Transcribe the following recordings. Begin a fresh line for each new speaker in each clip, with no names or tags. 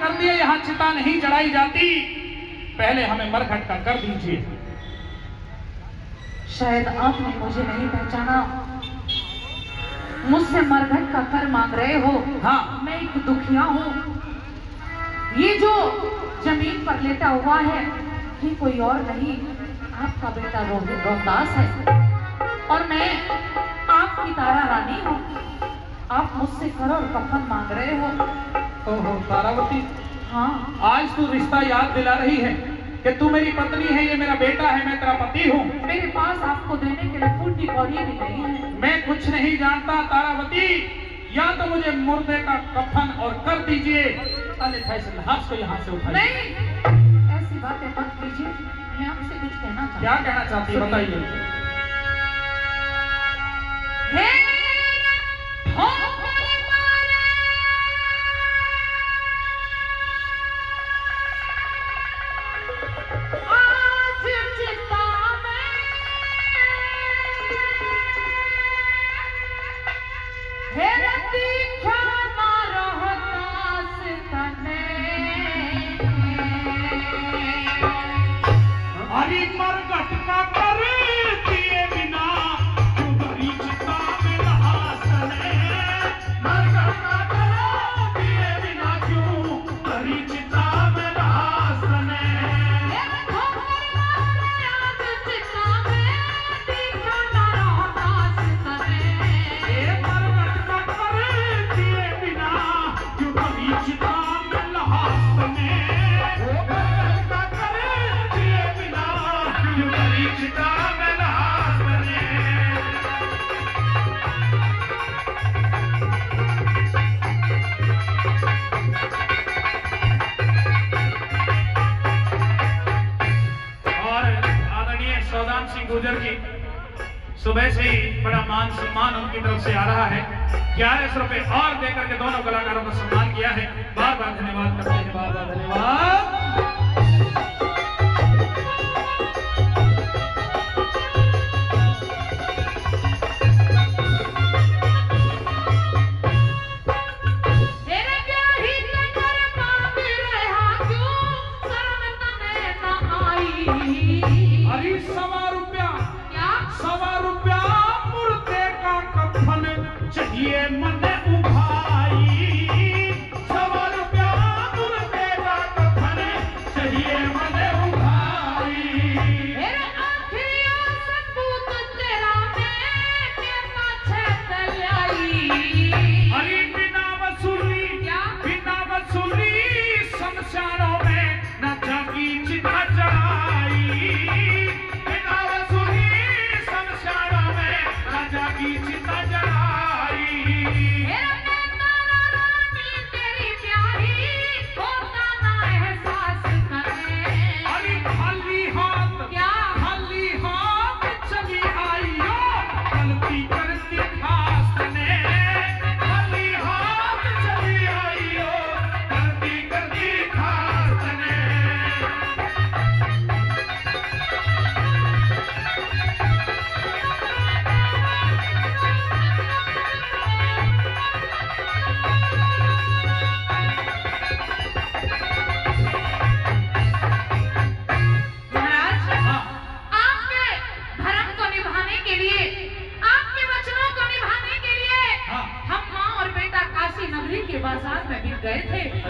कर दिए, यहाँ चिता नहीं जलाई जाती, पहले हमें मरघट का कर दीजिए।
शायद आपने मुझे नहीं पहचाना, मुझसे मरघट का कर मांग रहे हो।
हाँ।
मैं एक दुखिया हूँ। ये जो जमीन पर लेटा हुआ है ये कोई और नहीं, आपका बेटा रोहतास है और मैं आपकी तारा रानी हूँ। आप मुझसे कर और कफन मांग रहे हो।
ओहो तारावती,
हाँ,
आज तू रिश्ता याद दिला रही है कि तू मेरी पत्नी है, ये मेरा बेटा है, मैं तेरा पति हूँ।
मेरे पास आपको देने के लिए फूटी कौड़ी भी नहीं है।
मैं कुछ नहीं जानता तारावती, या तो मुझे मुर्दे का कफन और कर दीजिए, अन्यथा इस लाश को यहाँ से उठाइए।
नहीं, ऐसी बातें मत कीजिए। मैं आपसे कुछ कहना चाहती हूँ।
क्या कहना चाहती है बताइए। सुबह से ही बड़ा मान सम्मान उनकी तरफ से आ रहा है। 1100 रुपए और देकर के दोनों कलाकारों को सम्मान किया है। बार बार धन्यवाद करते हैं, बार बार धन्यवाद।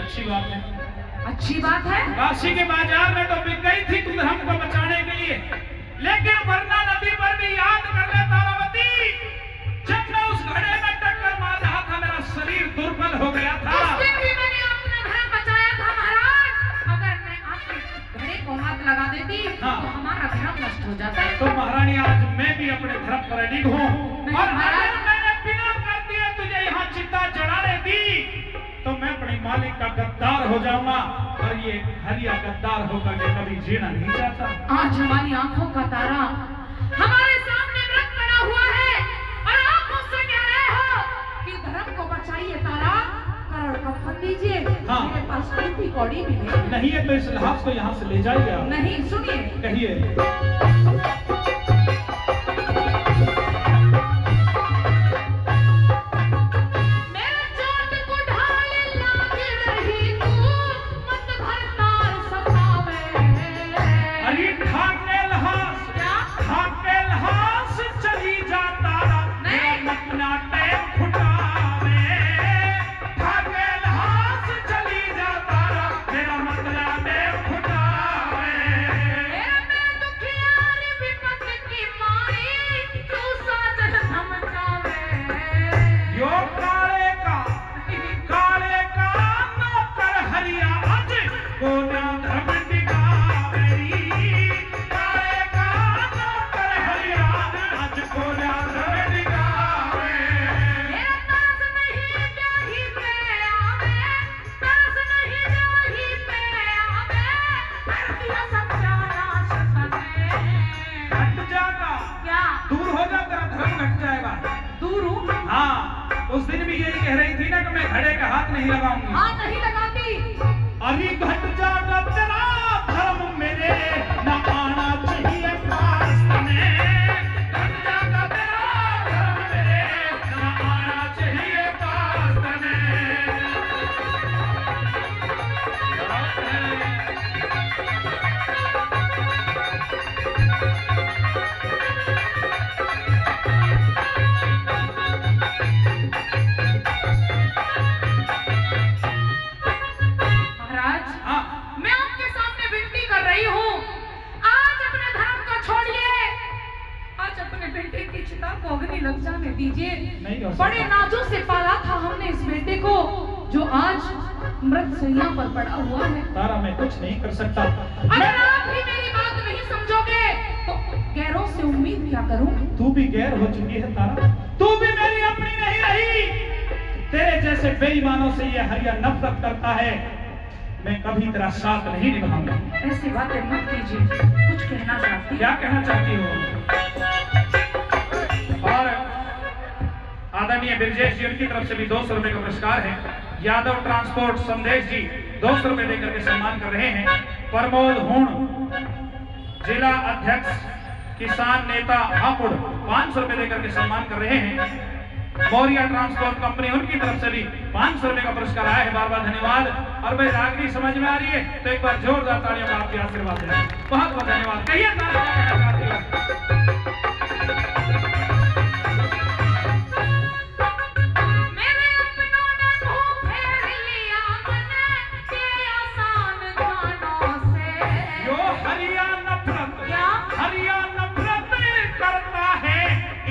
अच्छी बात है,
अच्छी बात है।
काशी के बाजार में तो बिक गई थी तुम हमको बचाने के लिए, लेकिन वरना नदी पर भी याद कर ले तारावती, जब मैं उस घड़े में टक्कर मार रहा था मेरा शरीर दुर्बल हो गया था।
उस दिन भी मैंने अपना धर्म बचाया था महाराज। अगर मैं आपके घड़े को हाथ लगा देती तो हमारा धर्म नष्ट हो जाता।
तो महारानी आज मैं भी अपने धर्म पर अडिग हूँ, और अगर मैंने बिना कर दिए तुझे यहाँ चिता जलाने दी तो मैं अपने मालिक का गद्दार हो जाऊंगा, और ये हरिया गद्दार होकर के कभी जीना नहीं चाहता।
आज हमारी आंखों का तारा हमारे सामने मृत पड़ा हुआ है और आप मुझसे कह रहे हो कि धर्म को बचाइए तारा, करोड़ कफन दीजिए। मेरे पास कोई कौड़ी भी नहीं
है तो इस लाश को यहाँ से ले जाइए।
नहीं, सुनिए,
कहिए। भी यही कह रही थी ना कि मैं घड़े का हाथ नहीं लगाऊंगी।
हाँ नहीं लगाती।
अरे घट जागा तेरा धर्म मेरे न आना चाहिए पास में। घट जागा तेरा धर्म मेरे न आना चाहिए पास में।
लग जाने दीजिए।
नहीं हो सकता।
बड़े नाजों से पाला था हमने इस बेटे को, जो आज मृतशैया पर पड़ा हुआ है।
तारा मैं कुछ नहीं कर सकता।
अगर आप भी मेरी बात नहीं समझोगे तो गैरों से उम्मीद क्या करूं?
तू भी गैर हो चुकी है तारा, तू भी मेरी अपनी नहीं रही। तेरे जैसे बेईमानों से ये हरिया नफरत करता है। मैं कभी तेरा साथ नहीं निभाऊंगा।
ऐसी बातें मत कीजिए। कुछ कहना चाहती?
क्या कहना चाहती हो? और आदरणीय ब्रजेश जी, उनकी तरफ से भी 200 रुपए का पुरस्कार है। यादव ट्रांसपोर्ट संदेश जी 200 रुपए देकर के सम्मान कर रहे हैं। प्रमोद हुण, जिला अध्यक्ष किसान नेता हापुड़, 500 रुपए देकर के सम्मान कर रहे हैं। मौर्या ट्रांसपोर्ट कंपनी, उनकी तरफ से भी 500 रुपए का पुरस्कार आया है। बार बार धन्यवाद। और भाई रागनी समझ में आ रही है तो एक बार जोरदार तालियों का आपके आशीर्वाद दें। बहुत बहुत धन्यवाद। कहिए तारा क्या कहना चाहती हो?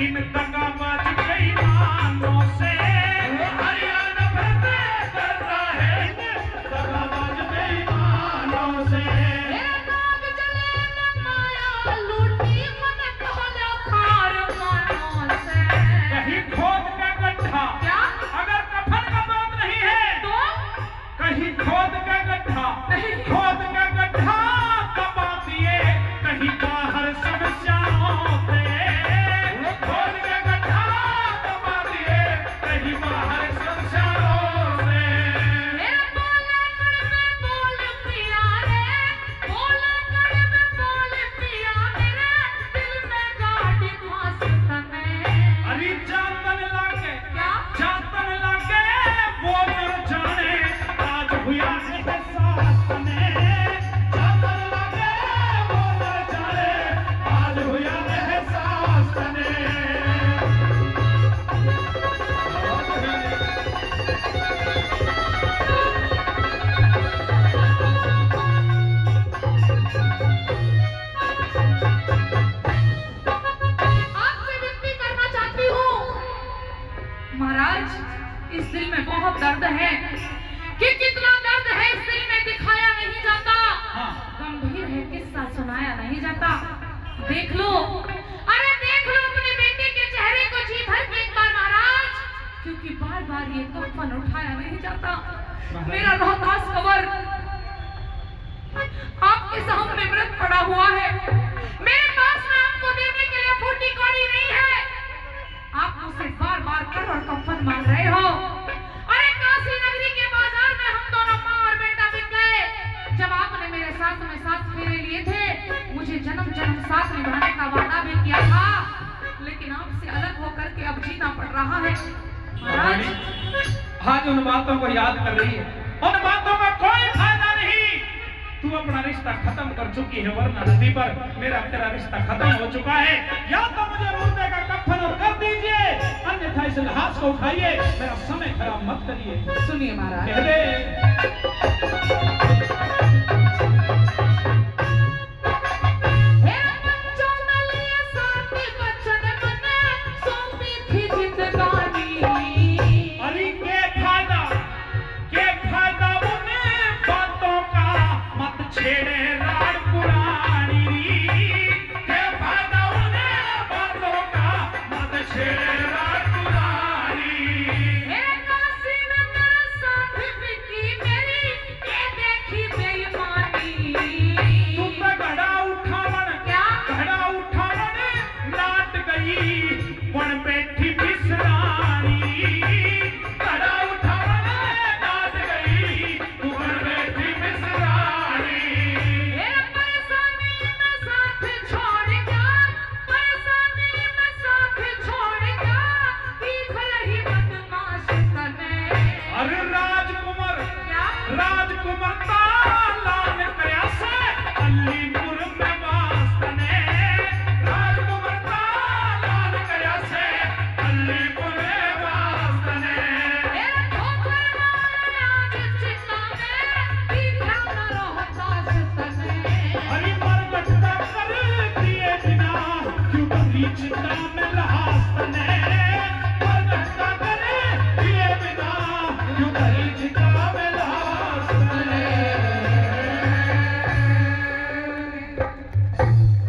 इन दगाबाज बेईमानों से हरिया नफरत करता है। इन दगाबाज बेईमानों से
नाग जले न माया लूटी मन तोला खार मानों से।
कहीं खोद का गड्ढा,
क्या?
अगर कफन का बात नहीं है
तो
कहीं खोद का गड्ढा, खोद का गड्ढा दबा दिए कहीं बाहर समस्याओं से।
इस दिल में बहुत दर्द है कि कितना दर्द है इस दिल में दिखाया नहीं जाता। गंभीर है किस्सा सुनाया नहीं जाता। देख लो, अरे देख लो अपने बेटे के चेहरे को जी भर के एक बार महाराज, क्योंकि बार बार ये कफन उठाया नहीं जाता। मेरा रोहतास कवर आपके सामने मृत पड़ा हुआ है। मेरे पास में आपको देने के लिए फूटी कौड़ी नहीं है। आप मुझसे बार बार कर और कफन मांग रहे हो। अरे काशी नगरी के बाजार में हम दोनों माँ और बेटा बिक गए। जब आपने मेरे साथ में साथ फेरे लिए थे, मुझे जन्म जन्म साथ निभाने का वादा भी किया था, लेकिन आपसे अलग होकर के अब जीना पड़ रहा है। महाराज,
आज उन बातों को याद कर रही है, उन बातों का कोई फायदा नहीं। तू अपना रिश्ता खत्म कर चुकी है, वरना नदी पर मेरा तेरा रिश्ता खत्म हो चुका है। या तो मुझे मुर्दे का कफन और कर दीजिए, अन्यथा इस लाश को उठाइए। मेरा समय खराब मत करिए।
सुनिए महाराज,
कह दे दाम लहास तने